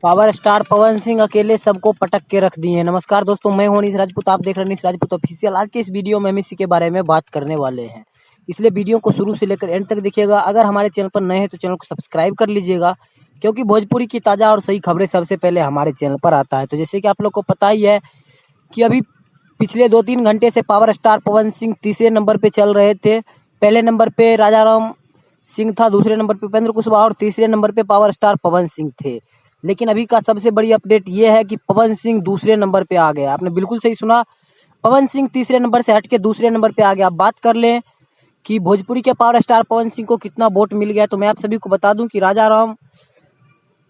Power star Pawan Singh अकेले सबको पटक के रख दिए हैं। नमस्कार दोस्तों, मैं हूं अनीस राजपूत, आप देख रहे हैं अनीस राजपूत ऑफिशियल। आज के इस वीडियो में हम इसी के बारे में बात करने वाले हैं, इसलिए वीडियो को शुरू से लेकर एंड तक देखिएगा। अगर हमारे चैनल पर नए हैं तो चैनल को सब्सक्राइब कर लीजिएगा, क्योंकि भोजपुरी की ताज़ा और सही खबरें सबसे पहले हमारे चैनल पर आता है। तो जैसे कि आप लोग को पता ही है कि अभी पिछले 2-3 घंटे से पावर स्टार पवन सिंह तीसरे नंबर पे चल रहे थे। पहले नंबर पे राजा राम सिंह था, दूसरे नंबर पे उपेंद्र कुशवाहा और तीसरे नंबर पे पावर स्टार पवन सिंह थे। लेकिन अभी का सबसे बड़ी अपडेट ये है कि पवन सिंह दूसरे नंबर पे आ गया। आपने बिल्कुल सही सुना, पवन सिंह तीसरे नंबर से हट के दूसरे नंबर पे आ गया। अब बात कर लें कि भोजपुरी के पावर स्टार पवन सिंह को कितना वोट मिल गया, तो मैं आप सभी को बता दूं कि राजा राम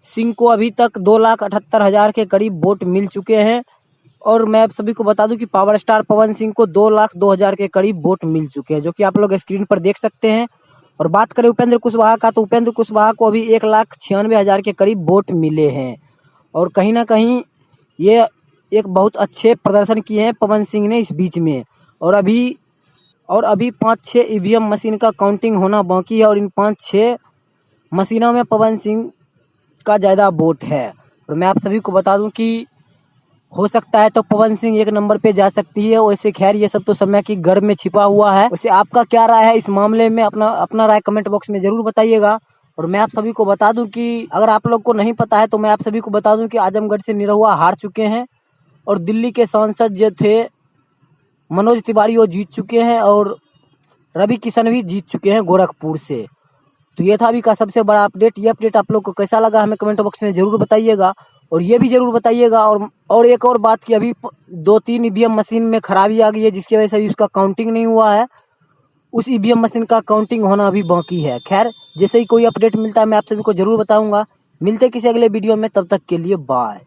सिंह को अभी तक 2,78,000 के करीब वोट मिल चुके हैं। और मैं आप सभी को बता दूं कि पावर स्टार पवन सिंह को 2,02,000 के करीब वोट मिल चुके हैं, जो कि आप लोग स्क्रीन पर देख सकते हैं। और बात करें उपेंद्र कुशवाहा का, तो उपेंद्र कुशवाहा को अभी 1,96,000 के करीब वोट मिले हैं। और कहीं ना कहीं ये एक बहुत अच्छे प्रदर्शन किए हैं पवन सिंह ने इस बीच में। और अभी 5-6 ईवीएम मशीन का काउंटिंग होना बाकी है, और इन 5-6 मशीनों में पवन सिंह का ज़्यादा वोट है। और मैं आप सभी को बता दूं कि हो सकता है तो पवन सिंह एक नंबर पे जा सकती है। वैसे खैर ये सब तो समय की गर्भ में छिपा हुआ है। वैसे आपका क्या राय है इस मामले में, अपना राय कमेंट बॉक्स में जरूर बताइएगा। और मैं आप सभी को बता दूं कि अगर आप लोग को नहीं पता है तो मैं आप सभी को बता दूं कि आजमगढ़ से निरहुआ हार चुके हैं, और दिल्ली के सांसद जो थे मनोज तिवारी वो जीत चुके हैं, और रवि किशन भी जीत चुके हैं गोरखपुर से। तो ये था अभी का सबसे बड़ा अपडेट। ये अपडेट आप लोग को कैसा लगा हमें कमेंट बॉक्स में जरूर बताइएगा। और ये भी जरूर बताइएगा और एक और बात कि अभी 2-3 ईवीएम मशीन में खराबी आ गई है, जिसकी वजह से अभी उसका काउंटिंग नहीं हुआ है। उस ईवीएम मशीन का काउंटिंग होना अभी बाकी है। खैर जैसे ही कोई अपडेट मिलता है मैं आप सभी को जरूर बताऊंगा। मिलते किसी अगले वीडियो में, तब तक के लिए बाय।